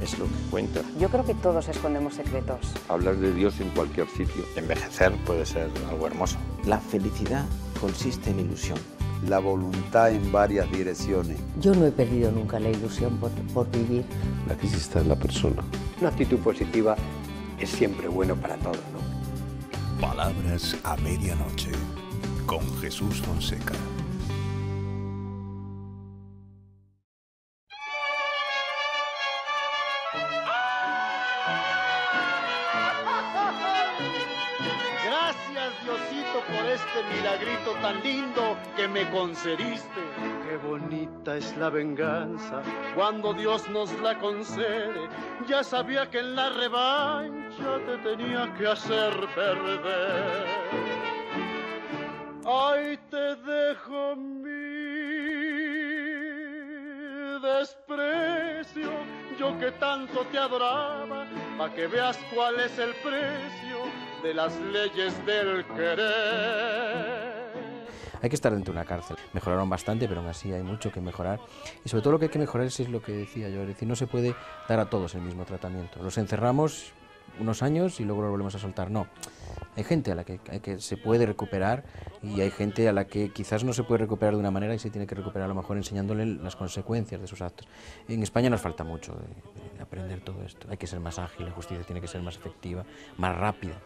es lo que cuenta. Yo creo que todos escondemos secretos. Hablar de Dios en cualquier sitio. Envejecer puede ser algo hermoso. La felicidad consiste en ilusión. La voluntad en varias direcciones. Yo no he perdido nunca la ilusión por vivir. La crisis está en la persona. Una actitud positiva es siempre bueno para todos, ¿no? Palabras a medianoche, con Jesús Fonseca. Gracias, Diosito, por este milagrito tan lindo que me concediste. Qué bonita es la venganza cuando Dios nos la concede. Ya sabía que en la revancha te tenía que hacer perder. Ahí te dejo mi desprecio, yo que tanto te adoraba, pa' que veas cuál es el precio de las leyes del querer. Hay que estar dentro de una cárcel. Mejoraron bastante, pero aún así hay mucho que mejorar. Y sobre todo lo que hay que mejorar es lo que decía yo, es decir, no se puede dar a todos el mismo tratamiento. Los encerramos unos años y luego los volvemos a soltar. No, hay gente a la que se puede recuperar y hay gente a la que quizás no se puede recuperar de una manera y se tiene que recuperar a lo mejor enseñándole las consecuencias de sus actos. En España nos falta mucho de aprender todo esto. Hay que ser más ágil, la justicia tiene que ser más efectiva, más rápida,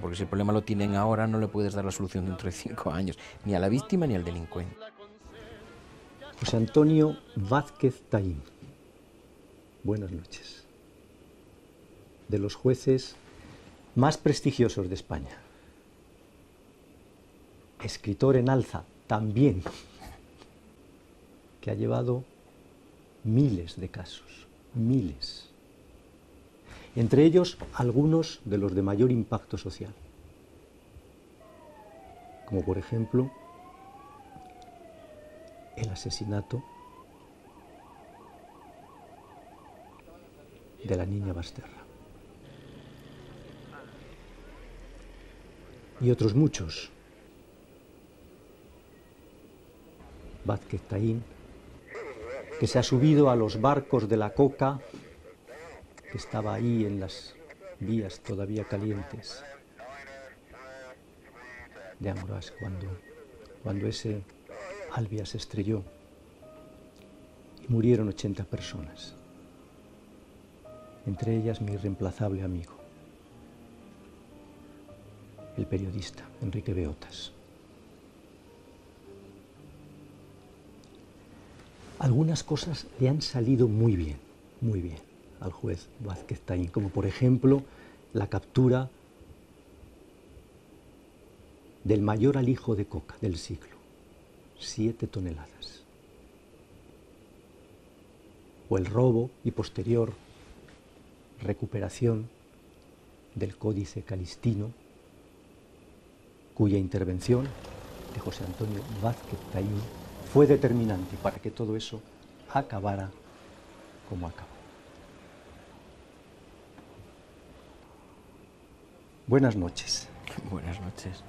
porque si el problema lo tienen ahora no le puedes dar la solución dentro de 5 años, ni a la víctima ni al delincuente. José Antonio Vázquez Taín, buenas noches. De los jueces más prestigiosos de España. Escritor en alza también, que ha llevado miles de casos, miles. Entre ellos, algunos de los de mayor impacto social. Como por ejemplo, el asesinato de la niña Basterra. Y otros muchos. Vázquez Taín, que se ha subido a los barcos de la coca, que estaba ahí en las vías todavía calientes de Amorás cuando ese Albia se estrelló y murieron 80 personas, entre ellas mi irreemplazable amigo, el periodista Enrique Beotas. Algunas cosas le han salido muy bien al juez Vázquez Taín, como por ejemplo la captura del mayor alijo de coca del siglo, 7 toneladas. O el robo y posterior recuperación del Códice Calistino, cuya intervención de José Antonio Vázquez Taín fue determinante para que todo eso acabara como acabó. Buenas noches. Buenas noches.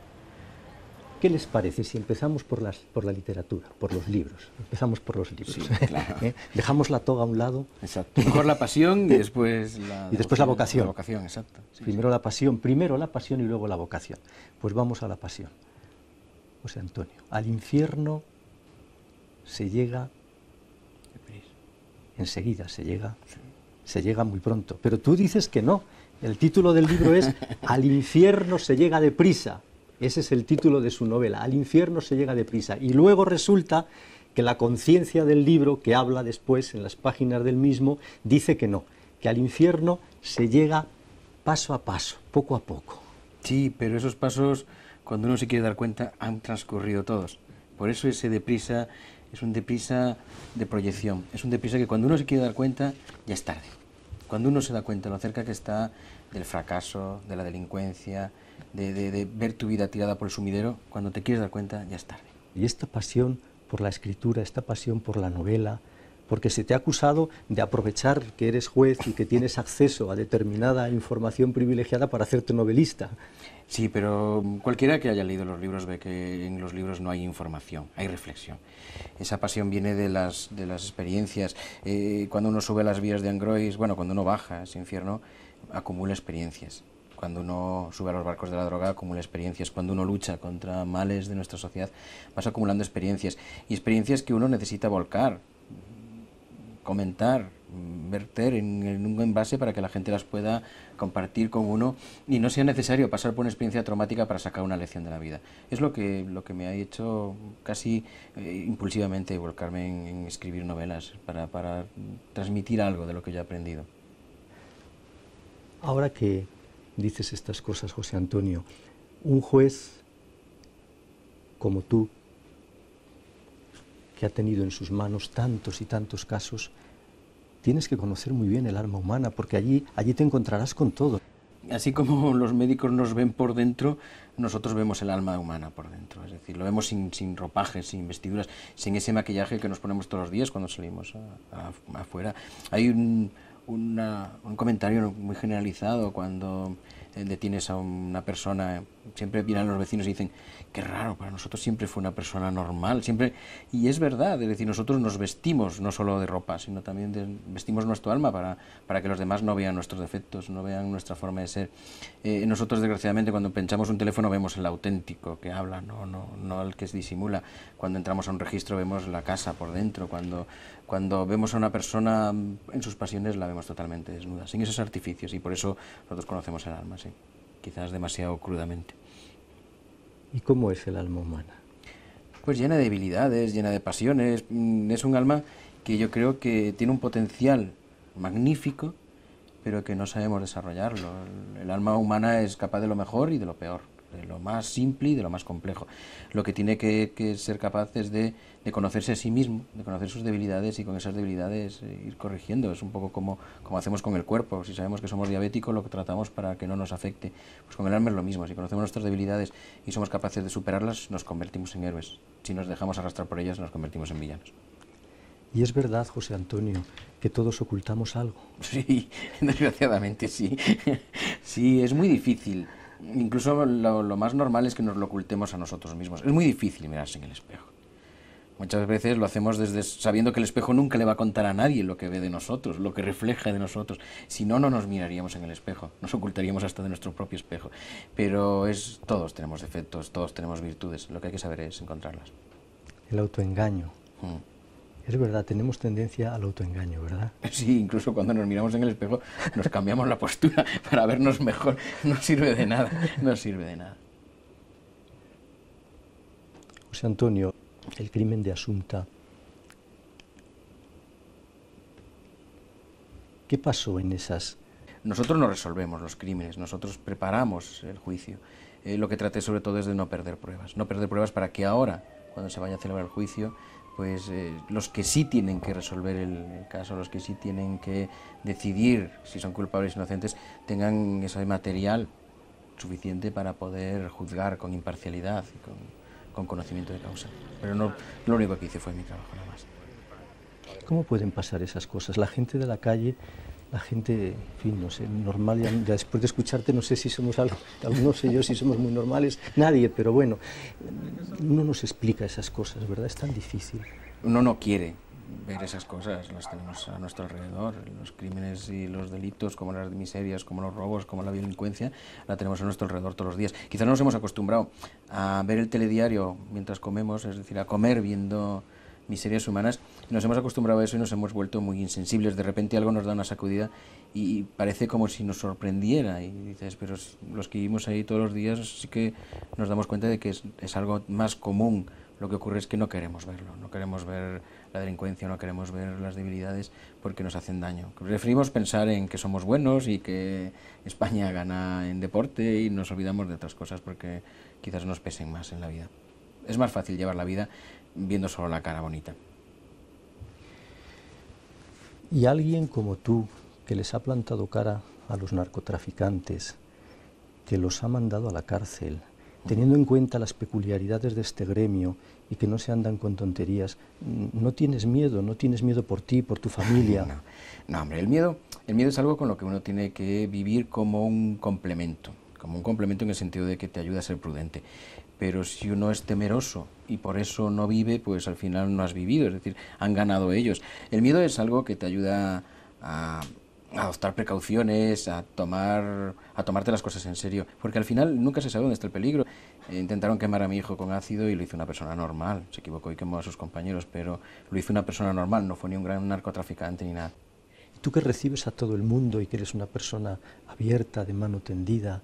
¿Qué les parece si empezamos por la literatura, por los libros? Empezamos por los libros. Sí, claro. Dejamos la toga a un lado. Exacto. Mejor la pasión y después la vocación. La vocación, exacto. Sí, primero la pasión y luego la vocación. Pues vamos a la pasión. José Antonio, al infierno se llega enseguida, se llega muy pronto. Pero tú dices que no. El título del libro es Al infierno se llega deprisa. Ese es el título de su novela, Al infierno se llega deprisa. Y luego resulta que la conciencia del libro, que habla después en las páginas del mismo, dice que no, que al infierno se llega paso a paso, poco a poco. Sí, pero esos pasos, cuando uno se quiere dar cuenta, han transcurrido todos. Por eso ese deprisa es un deprisa de proyección, es un deprisa que cuando uno se quiere dar cuenta, ya es tarde. Cuando uno se da cuenta lo cerca que está del fracaso, de la delincuencia, de ver tu vida tirada por el sumidero, cuando te quieres dar cuenta ya es tarde. Y esta pasión por la escritura, esta pasión por la novela, porque se te ha acusado de aprovechar que eres juez y que tienes acceso a determinada información privilegiada para hacerte novelista. Sí, pero cualquiera que haya leído los libros ve que en los libros no hay información, hay reflexión. Esa pasión viene de las experiencias. Cuando uno sube a las vías de Angrois, bueno, cuando uno baja a ese infierno, acumula experiencias. Cuando uno sube a los barcos de la droga, acumula experiencias. Cuando uno lucha contra males de nuestra sociedad, vas acumulando experiencias. Y experiencias que uno necesita volcar, comentar, verter en un envase para que la gente las pueda compartir con uno y no sea necesario pasar por una experiencia traumática para sacar una lección de la vida. Es lo que me ha hecho casi impulsivamente volcarme en escribir novelas para transmitir algo de lo que yo he aprendido. Ahora que dices estas cosas, José Antonio, un juez como tú, que ha tenido en sus manos tantos y tantos casos, tienes que conocer muy bien el alma humana, porque allí te encontrarás con todo. Así como los médicos nos ven por dentro, nosotros vemos el alma humana por dentro. Es decir, lo vemos sin ropajes, sin vestiduras, sin ese maquillaje que nos ponemos todos los días cuando salimos afuera. Hay un comentario muy generalizado cuando detienes a una persona, siempre vienen los vecinos y dicen, qué raro, para nosotros siempre fue una persona normal, siempre, y es verdad, es decir, nosotros nos vestimos no solo de ropa, sino también vestimos nuestro alma para que los demás no vean nuestros defectos, no vean nuestra forma de ser. Nosotros, desgraciadamente, cuando pinchamos un teléfono vemos el auténtico que habla, no el que disimula. Cuando entramos a un registro vemos la casa por dentro, cuando vemos a una persona en sus pasiones la vemos totalmente desnuda, sin esos artificios, y por eso nosotros conocemos el alma, sí, quizás demasiado crudamente. ¿Y cómo es el alma humana? Pues llena de debilidades, llena de pasiones. Es un alma que yo creo que tiene un potencial magnífico, pero que no sabemos desarrollarlo. El alma humana es capaz de lo mejor y de lo peor, de lo más simple y de lo más complejo. Lo que tiene que ser capaz es de conocerse a sí mismo, de conocer sus debilidades y con esas debilidades ir corrigiendo. Es un poco como hacemos con el cuerpo. Si sabemos que somos diabéticos, lo que tratamos para que no nos afecte. Pues con el alma es lo mismo. Si conocemos nuestras debilidades y somos capaces de superarlas, nos convertimos en héroes. Si nos dejamos arrastrar por ellas, nos convertimos en villanos. Y es verdad, José Antonio, que todos ocultamos algo. Sí, desgraciadamente sí. Sí, es muy difícil. Incluso lo más normal es que nos lo ocultemos a nosotros mismos. Es muy difícil mirarse en el espejo. Muchas veces lo hacemos sabiendo que el espejo nunca le va a contar a nadie lo que ve de nosotros, lo que refleja de nosotros. Si no, no nos miraríamos en el espejo, nos ocultaríamos hasta de nuestro propio espejo. Pero todos tenemos defectos, todos tenemos virtudes, lo que hay que saber es encontrarlas. El autoengaño. Es verdad, tenemos tendencia al autoengaño, ¿verdad? Sí, incluso cuando nos miramos en el espejo nos cambiamos la postura para vernos mejor. No sirve de nada, no sirve de nada. José Antonio, el crimen de Asunta, ¿qué pasó en esas? Nosotros no resolvemos los crímenes, nosotros preparamos el juicio. Lo que traté sobre todo es de no perder pruebas para que ahora, cuando se vaya a celebrar el juicio, pues los que sí tienen que resolver el caso, los que sí tienen que decidir si son culpables o inocentes, tengan ese material suficiente para poder juzgar con imparcialidad y con conocimiento de causa. Pero no, lo único que hice fue mi trabajo, nada más. ¿Cómo pueden pasar esas cosas? La gente de la calle, la gente, en fin, no sé, normal, ya después de escucharte no sé si somos algo, no sé yo si somos muy normales, nadie, pero bueno, uno nos explica esas cosas, ¿verdad? Es tan difícil. Uno no quiere ver esas cosas, las tenemos a nuestro alrededor. Los crímenes y los delitos, como las miserias, como los robos, como la delincuencia, la tenemos a nuestro alrededor todos los días. Quizás nos hemos acostumbrado a ver el telediario mientras comemos, es decir, a comer viendo miserias humanas. Nos hemos acostumbrado a eso y nos hemos vuelto muy insensibles. De repente algo nos da una sacudida y parece como si nos sorprendiera. Y dices, pero los que vivimos ahí todos los días sí que nos damos cuenta de que es algo más común. Lo que ocurre es que no queremos verlo, no queremos ver la delincuencia, no queremos ver las debilidades porque nos hacen daño. Preferimos pensar en que somos buenos y que España gana en deporte y nos olvidamos de otras cosas porque quizás nos pesen más en la vida. Es más fácil llevar la vida viendo solo la cara bonita. Y alguien como tú, que les ha plantado cara a los narcotraficantes, que los ha mandado a la cárcel, Teniendo en cuenta las peculiaridades de este gremio y que no se andan con tonterías, ¿no tienes miedo? ¿No tienes miedo por ti, por tu familia? No, hombre, el miedo es algo con lo que uno tiene que vivir como un complemento en el sentido de que te ayuda a ser prudente. Pero si uno es temeroso y por eso no vive, pues al final no has vivido, es decir, han ganado ellos. El miedo es algo que te ayuda a adoptar precauciones, a tomarte las cosas en serio, porque al final nunca se sabe dónde está el peligro. Intentaron quemar a mi hijo con ácido y lo hizo una persona normal, se equivocó y quemó a sus compañeros, pero lo hizo una persona normal, no fue ni un gran narcotraficante ni nada. Y tú que recibes a todo el mundo y que eres una persona abierta, de mano tendida,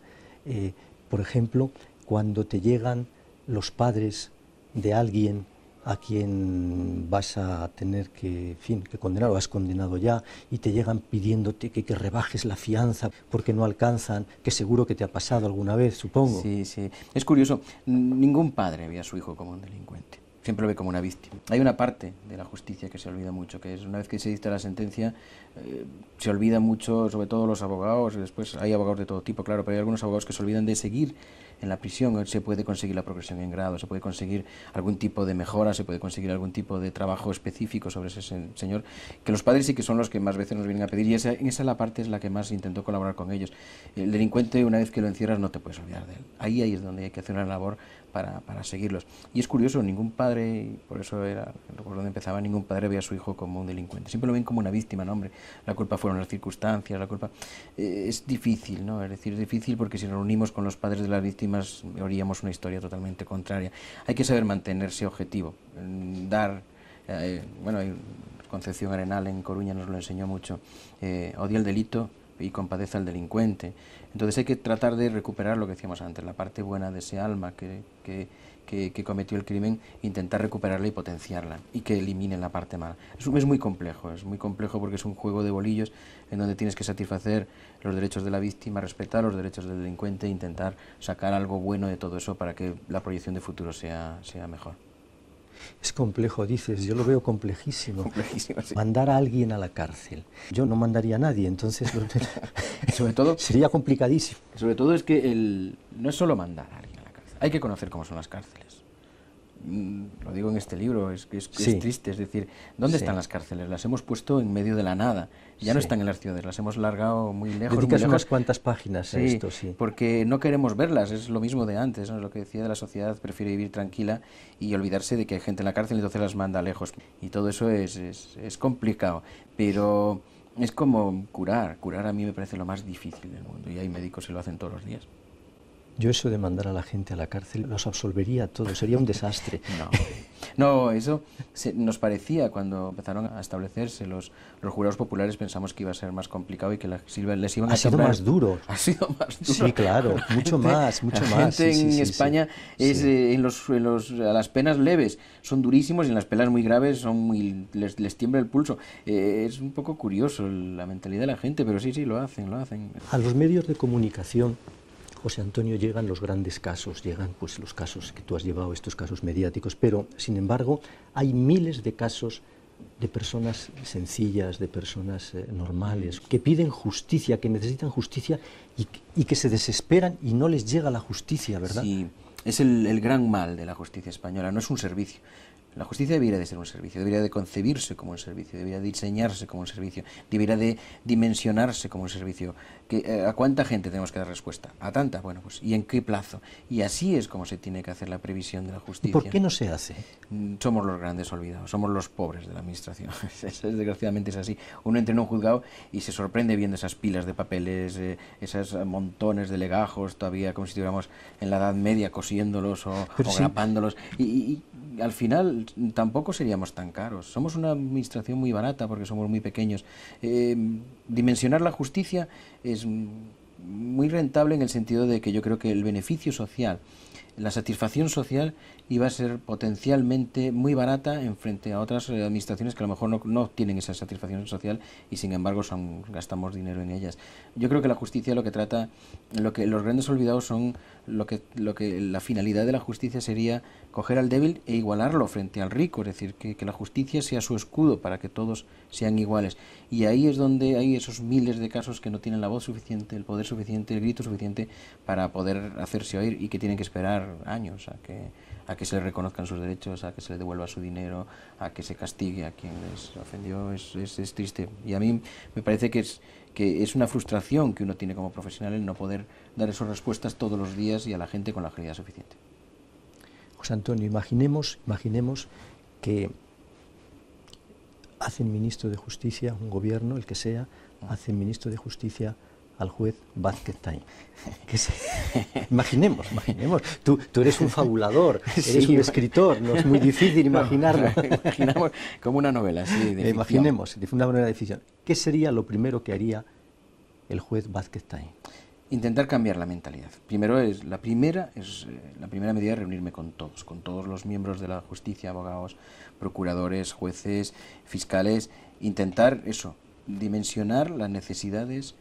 por ejemplo, cuando te llegan los padres de alguien a quien vas a tener que condenar o has condenado ya, y te llegan pidiéndote que rebajes la fianza porque no alcanzan, que seguro que te ha pasado alguna vez, supongo. Sí, sí. Es curioso, ningún padre ve a su hijo como un delincuente, siempre lo ve como una víctima. Hay una parte de la justicia que se olvida mucho, que es una vez que se dicta la sentencia, se olvida mucho, sobre todo los abogados, después hay abogados de todo tipo, claro, pero hay algunos abogados que se olvidan de seguir en la prisión. Se puede conseguir la progresión en grado, se puede conseguir algún tipo de mejora, se puede conseguir algún tipo de trabajo específico sobre ese señor, que los padres sí que son los que más veces nos vienen a pedir, y esa la parte es la que más intentó colaborar con ellos. El delincuente, una vez que lo encierras, no te puedes olvidar de él. Ahí es donde hay que hacer una labor para seguirlos. Y es curioso, ningún padre, y por eso era por donde empezaba, ningún padre ve a su hijo como un delincuente, siempre lo ven como una víctima. No, hombre, la culpa fueron las circunstancias, la culpa... es difícil, ¿no? Es decir, es difícil porque si nos reunimos con los padres de las víctimas oiríamos una historia totalmente contraria. Hay que saber mantenerse objetivo, Concepción Arenal en Coruña nos lo enseñó mucho, odia el delito y compadece al delincuente. Entonces hay que tratar de recuperar lo que decíamos antes, la parte buena de ese alma que cometió el crimen, intentar recuperarla y potenciarla, y que elimine la parte mala. Es muy complejo porque es un juego de bolillos en donde tienes que satisfacer los derechos de la víctima, respetar los derechos del delincuente e intentar sacar algo bueno de todo eso para que la proyección de futuro sea mejor. Es complejo, dices, yo lo veo complejísimo. Complejísimo, sí. Mandar a alguien a la cárcel. Yo no mandaría a nadie, entonces sobre todo, sería complicadísimo. Sobre todo es que no es solo mandar a alguien a la cárcel, hay que conocer cómo son las cárceles. Lo digo en este libro, es triste, es decir, ¿dónde están las cárceles? Las hemos puesto en medio de la nada, ya no están en las ciudades, las hemos largado muy lejos. Dedicas unas cuantas páginas a esto, porque no queremos verlas, es lo mismo de antes, ¿no? Lo que decía de la sociedad, prefiere vivir tranquila y olvidarse de que hay gente en la cárcel y entonces las manda lejos, y todo eso es complicado, pero es como curar a mí me parece lo más difícil del mundo, y hay médicos que lo hacen todos los días. Yo eso de mandar a la gente a la cárcel los absolvería a todos, sería un desastre. No, eso nos parecía cuando empezaron a establecerse los jurados populares, pensamos que iba a ser más complicado y que les iban a sido más duro. Ha sido más duro. Sí, claro, mucho más. La gente en España a las penas leves son durísimos y en las penas muy graves les tiembla el pulso. Es un poco curioso la mentalidad de la gente, pero sí, lo hacen. A los medios de comunicación, José Antonio, llegan los grandes casos, llegan pues los casos que tú has llevado, estos casos mediáticos, pero sin embargo hay miles de casos de personas sencillas, de personas normales, que piden justicia, que necesitan justicia y que se desesperan y no les llega la justicia, ¿verdad? Sí, es el gran mal de la justicia española, no es un servicio. La justicia debería de ser un servicio, debería de concebirse como un servicio, debería de diseñarse como un servicio, debería de dimensionarse como un servicio. ¿A cuánta gente tenemos que dar respuesta? ¿A tanta? Bueno, pues ¿y en qué plazo? Y así es como se tiene que hacer la previsión de la justicia. ¿Y por qué no se hace? Somos los grandes olvidados, somos los pobres de la administración. Desgraciadamente es así. Uno entra en un juzgado y se sorprende viendo esas pilas de papeles, esos montones de legajos, todavía como si estuviéramos en la Edad Media cosiéndolos o grapándolos. Y al final tampoco seríamos tan caros. Somos una administración muy barata porque somos muy pequeños. Dimensionar la justicia es muy rentable en el sentido de que yo creo que el beneficio social, la satisfacción social iba a ser potencialmente muy barata en frente a otras administraciones que a lo mejor no tienen esa satisfacción social y sin embargo gastamos dinero en ellas. Yo creo que la justicia lo que trata, los grandes olvidados son la finalidad de la justicia sería coger al débil e igualarlo frente al rico, es decir, que la justicia sea su escudo para que todos sean iguales. Y ahí es donde hay esos miles de casos que no tienen la voz suficiente, el poder suficiente, el grito suficiente para poder hacerse oír y que tienen que esperar esperar años a que se le reconozcan sus derechos, a que se le devuelva su dinero, a que se castigue a quien les ofendió, es triste. Y a mí me parece que es una frustración que uno tiene como profesional el no poder dar esas respuestas todos los días y a la gente con la agilidad suficiente. José Antonio, imaginemos que hacen ministro de Justicia, un gobierno, el que sea, hacen ministro de Justicia al juez Vázquez Taín. Imaginemos. Tú eres un fabulador, eres un escritor, no es muy difícil imaginarlo. Imaginamos como una novela, sí, de imaginemos, una novela de ficción. ¿Qué sería lo primero que haría el juez Vázquez Taín? Intentar cambiar la mentalidad. La primera medida es reunirme con todos los miembros de la justicia, abogados, procuradores, jueces, fiscales, intentar dimensionar las necesidades,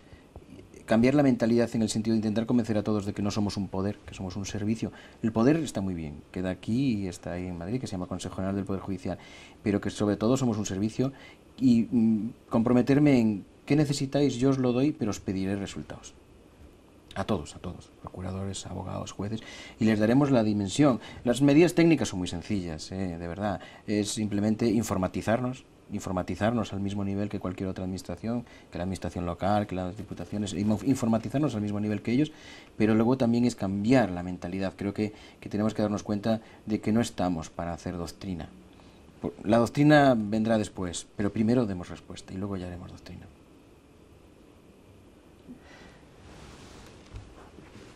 cambiar la mentalidad en el sentido de intentar convencer a todos de que no somos un poder, que somos un servicio. El poder está muy bien, queda aquí y está ahí en Madrid, que se llama Consejo General del Poder Judicial, pero que sobre todo somos un servicio y comprometerme en qué necesitáis, yo os lo doy, pero os pediré resultados. A todos, procuradores, abogados, jueces, y les daremos la dimensión. Las medidas técnicas son muy sencillas, de verdad. Es simplemente informatizarnos al mismo nivel que cualquier otra administración, que la administración local, que las diputaciones, informatizarnos al mismo nivel que ellos, pero luego también es cambiar la mentalidad. Creo que tenemos que darnos cuenta de que no estamos para hacer doctrina. La doctrina vendrá después, pero primero demos respuesta y luego ya haremos doctrina.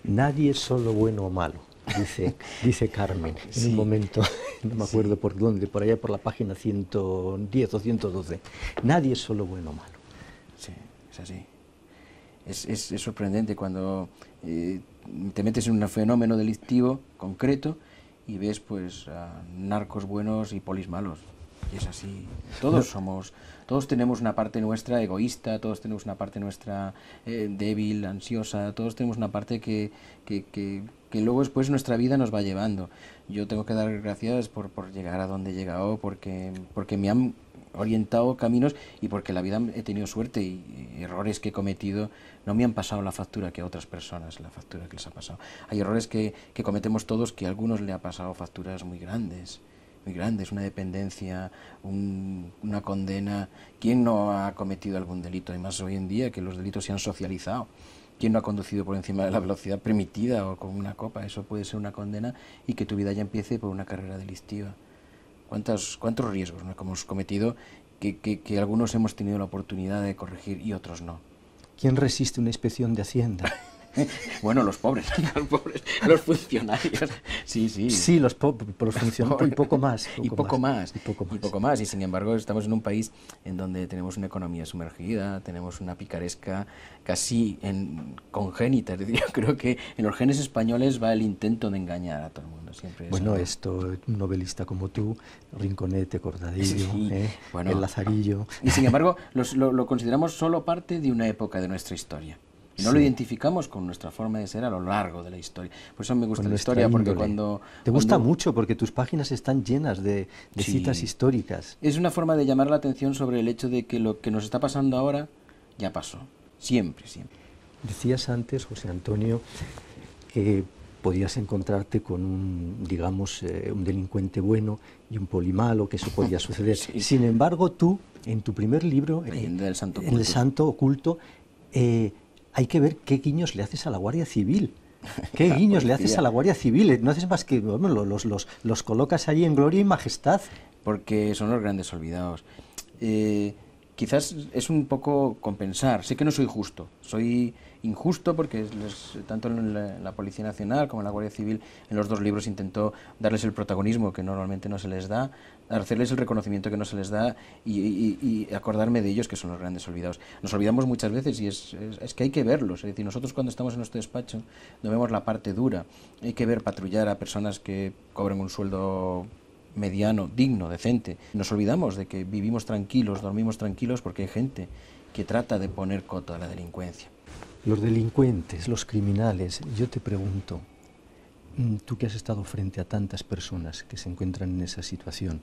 Nadie es solo bueno o malo, dice Carmen, en un momento, no me acuerdo por dónde, por allá por la página 110 o 112. Nadie es solo bueno o malo. Sí, es así. Es sorprendente cuando te metes en un fenómeno delictivo concreto y ves pues a narcos buenos y polis malos. Y es así. Todos tenemos una parte nuestra egoísta, todos tenemos una parte nuestra débil, ansiosa, todos tenemos una parte que luego después nuestra vida nos va llevando. Yo tengo que dar gracias por llegar a donde he llegado, porque me han orientado caminos y porque en la vida he tenido suerte y errores que he cometido no me han pasado la factura que a otras personas, la factura que les ha pasado. Hay errores que cometemos todos que a algunos le ha pasado facturas muy grandes, una dependencia, una condena. ¿Quién no ha cometido algún delito? Además, hoy en día que los delitos se han socializado. ¿Quién no ha conducido por encima de la velocidad permitida o con una copa? Eso puede ser una condena y que tu vida ya empiece por una carrera delictiva. ¿Cuántos riesgos no hemos cometido que algunos hemos tenido la oportunidad de corregir y otros no? ¿Quién resiste una inspección de Hacienda? Bueno, los pobres, los funcionarios. Sí, los funcionarios y poco más. Y poco más. Y sin embargo estamos en un país en donde tenemos una economía sumergida, tenemos una picaresca casi congénita. Es decir, yo creo que en los genes españoles va el intento de engañar a todo el mundo. Siempre bueno, un novelista como tú, Rinconete, Cortadillo, El Lazarillo. Y sin embargo lo consideramos solo parte de una época de nuestra historia. Y no lo identificamos con nuestra forma de ser a lo largo de la historia. Por eso me gusta la historia, porque Te gusta mucho, porque tus páginas están llenas de citas históricas. Es una forma de llamar la atención sobre el hecho de que lo que nos está pasando ahora ya pasó. Siempre. Decías antes, José Antonio, que podías encontrarte con un delincuente bueno y un poli malo, que eso podía suceder. Sin embargo, tú, en tu primer libro, El Santo Oculto, hay que ver qué guiños le haces a la Guardia Civil. ¿Qué guiños le haces a la Guardia Civil? No haces más que los colocas allí en gloria y majestad. Porque son los grandes olvidados. Quizás es un poco compensar. Sé que no soy justo. Soy injusto porque tanto en la Policía Nacional como en la Guardia Civil, en los dos libros intentó darles el protagonismo que normalmente no se les da, hacerles el reconocimiento que no se les da y acordarme de ellos, que son los grandes olvidados. Nos olvidamos muchas veces y es que hay que verlos. Es decir, nosotros cuando estamos en nuestro despacho no vemos la parte dura. Hay que ver patrullar a personas que cobran un sueldo mediano, digno, decente. Nos olvidamos de que vivimos tranquilos, dormimos tranquilos porque hay gente que trata de poner coto a la delincuencia. Los delincuentes, los criminales, yo te pregunto, tú que has estado frente a tantas personas que se encuentran en esa situación,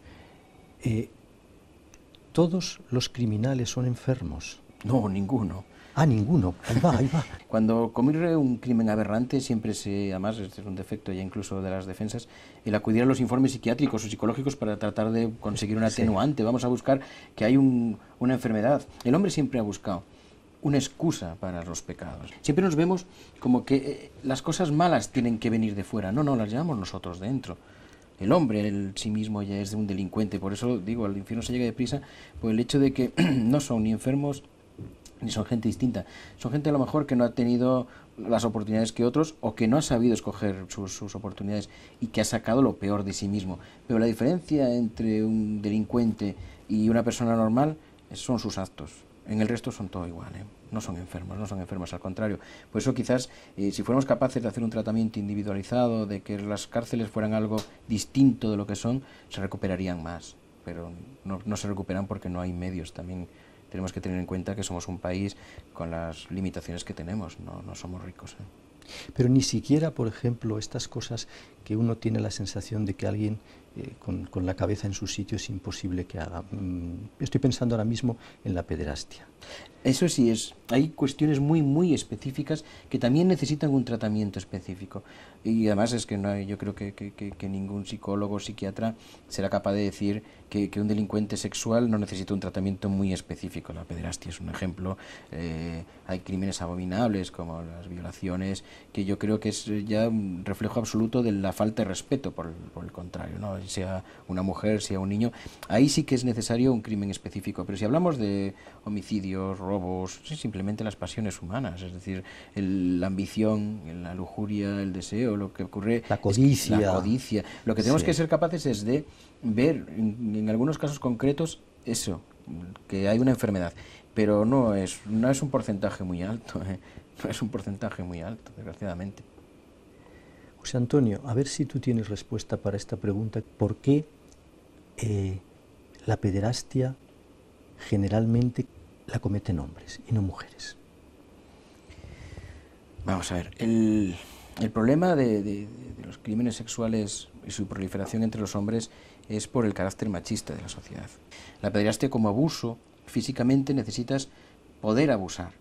¿todos los criminales son enfermos? No, ninguno. Ah, ninguno. Ahí va, ahí va. Cuando ocurre un crimen aberrante, siempre además este es un defecto ya incluso de las defensas, el acudir a los informes psiquiátricos o psicológicos para tratar de conseguir un atenuante. Vamos a buscar que hay una enfermedad. El hombre siempre ha buscado una excusa para los pecados. Siempre nos vemos como que las cosas malas tienen que venir de fuera. No, las llevamos nosotros dentro. El hombre en sí mismo ya es un delincuente. Por eso digo, al infierno se llega deprisa, por el hecho de que no son ni enfermos ni son gente distinta. Son gente a lo mejor que no ha tenido las oportunidades que otros o que no ha sabido escoger sus oportunidades y que ha sacado lo peor de sí mismo. Pero la diferencia entre un delincuente y una persona normal son sus actos. En el resto son todo igual, ¿eh? No son enfermos, al contrario. Por eso quizás si fuéramos capaces de hacer un tratamiento individualizado, de que las cárceles fueran algo distinto de lo que son, se recuperarían más. Pero no se recuperan porque no hay medios. También tenemos que tener en cuenta que somos un país con las limitaciones que tenemos, no somos ricos, ¿eh? Pero ni siquiera, por ejemplo, estas cosas que uno tiene la sensación de que alguien con la cabeza en su sitio es imposible que haga. Estoy pensando ahora mismo en la pederastia. Eso sí, hay cuestiones muy específicas que también necesitan un tratamiento específico. Y además es que yo creo que ningún psicólogo o psiquiatra será capaz de decir que un delincuente sexual no necesita un tratamiento muy específico. La pederastia es un ejemplo. Hay crímenes abominables como las violaciones, que yo creo que es ya un reflejo absoluto de la falta de respeto, por el contrario, ¿no? Sea una mujer, sea un niño. Ahí sí que es necesario un crimen específico. Pero si hablamos de homicidios, robos, simplemente las pasiones humanas, es decir, la ambición, la lujuria, el deseo, lo que ocurre... La codicia. Lo que tenemos que ser capaces es de ver, en algunos casos concretos, eso, que hay una enfermedad, pero no es un porcentaje muy alto, no es un porcentaje muy alto, desgraciadamente. José Antonio, a ver si tú tienes respuesta para esta pregunta. ¿Por qué la pederastia generalmente la cometen hombres y no mujeres? Vamos a ver, el problema de los crímenes sexuales y su proliferación entre los hombres es por el carácter machista de la sociedad. La pederastia como abuso, físicamente necesitas poder abusar.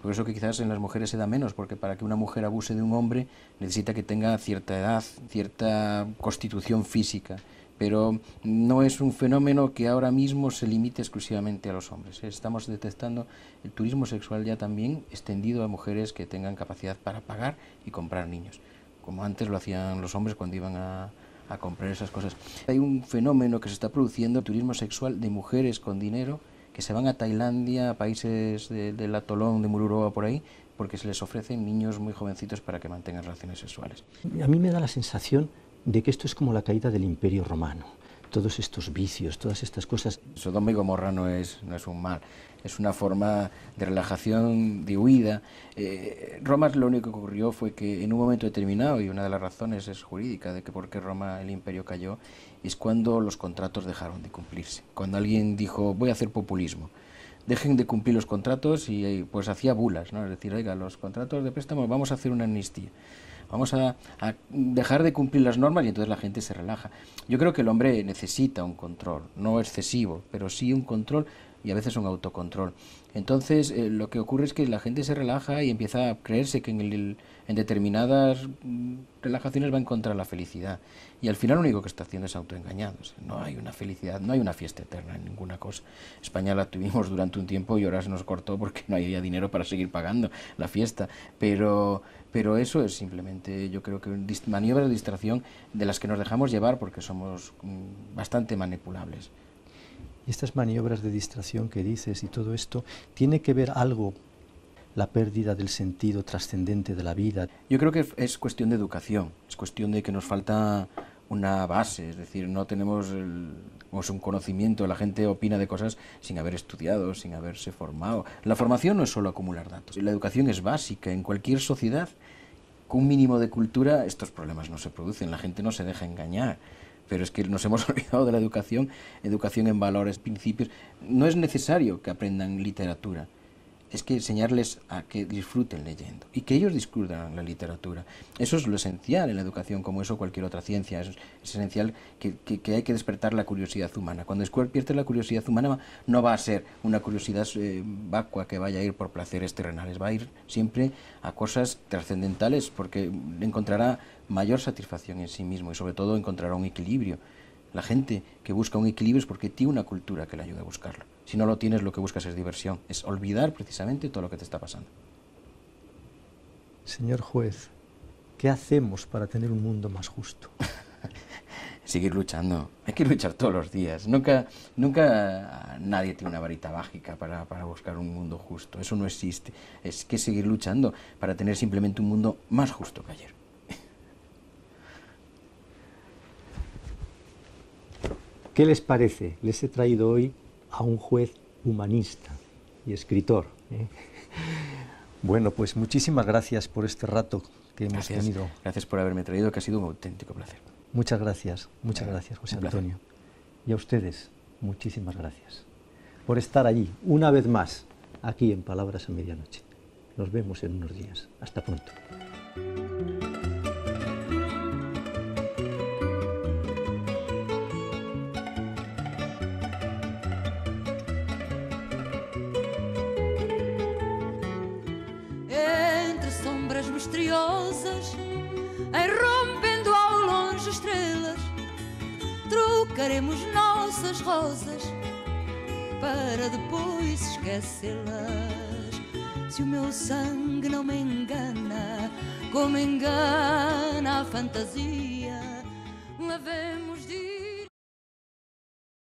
Por eso que quizás en las mujeres se da menos, porque para que una mujer abuse de un hombre necesita que tenga cierta edad, cierta constitución física. Pero no es un fenómeno que ahora mismo se limite exclusivamente a los hombres. Estamos detectando el turismo sexual ya también extendido a mujeres que tengan capacidad para pagar y comprar niños, como antes lo hacían los hombres cuando iban a comprar esas cosas. Hay un fenómeno que se está produciendo, el turismo sexual de mujeres con dinero que se van a Tailandia, a países del atolón de Mururoa por ahí, porque se les ofrecen niños muy jovencitos para que mantengan relaciones sexuales. A mí me da la sensación de que esto es como la caída del Imperio Romano. Todos estos vicios, todas estas cosas. Sodoma y Gomorra no es un mal, es una forma de relajación, de huida. Roma lo único que ocurrió fue que en un momento determinado, y una de las razones es jurídica de que por qué Roma, el imperio cayó, es cuando los contratos dejaron de cumplirse. Cuando alguien dijo, voy a hacer populismo, dejen de cumplir los contratos, y pues hacía bulas, ¿no? Es decir, oiga, los contratos de préstamo, vamos a hacer una amnistía. Vamos a dejar de cumplir las normas y entonces la gente se relaja. Yo creo que el hombre necesita un control, no excesivo, pero sí un control y a veces un autocontrol. Entonces lo que ocurre es que la gente se relaja y empieza a creerse que en determinadas relajaciones va a encontrar la felicidad. Y al final lo único que está haciendo es autoengañándose. No hay una felicidad, no hay una fiesta eterna en ninguna cosa. España la tuvimos durante un tiempo y ahora se nos cortó porque no había dinero para seguir pagando la fiesta. Pero eso es simplemente, yo creo que maniobras de distracción de las que nos dejamos llevar porque somos bastante manipulables. Y estas maniobras de distracción que dices y todo esto, ¿tiene que ver algo la pérdida del sentido trascendente de la vida? Yo creo que es cuestión de educación, es cuestión de que nos falta una base, es decir, no tenemos un conocimiento, la gente opina de cosas sin haber estudiado, sin haberse formado. La formación no es solo acumular datos, la educación es básica. En cualquier sociedad, con un mínimo de cultura, estos problemas no se producen, la gente no se deja engañar. Pero es que nos hemos olvidado de la educación en valores, principios. No es necesario que aprendan literatura. es que enseñarles a que disfruten leyendo y que ellos disfruten la literatura. Eso es lo esencial en la educación, como eso cualquier otra ciencia. Es esencial que hay que despertar la curiosidad humana. Cuando despiertes la curiosidad humana no va a ser una curiosidad vacua que vaya a ir por placeres terrenales, va a ir siempre a cosas trascendentales porque encontrará mayor satisfacción en sí mismo y sobre todo encontrará un equilibrio. La gente que busca un equilibrio es porque tiene una cultura que le ayuda a buscarlo. Si no lo tienes, lo que buscas es diversión, es olvidar precisamente todo lo que te está pasando. Señor juez, ¿qué hacemos para tener un mundo más justo? Seguir luchando, hay que luchar todos los días. Nunca nadie tiene una varita mágica para buscar un mundo justo, eso no existe. Es que seguir luchando para tener simplemente un mundo más justo que ayer. ¿Qué les parece? Les he traído hoy a un juez humanista y escritor. Bueno, pues muchísimas gracias por este rato que hemos tenido. Gracias por haberme traído, que ha sido un auténtico placer. Muchas gracias, José Antonio. Y a ustedes, muchísimas gracias por estar allí, una vez más, aquí en Palabras a Medianoche. Nos vemos en unos días. Hasta pronto. Misteriosas, irrompendo ao longe estrelas, trocaremos nossas rosas para depois esquecê-las. Se o meu sangue não me engana, como engana a fantasia, uma vez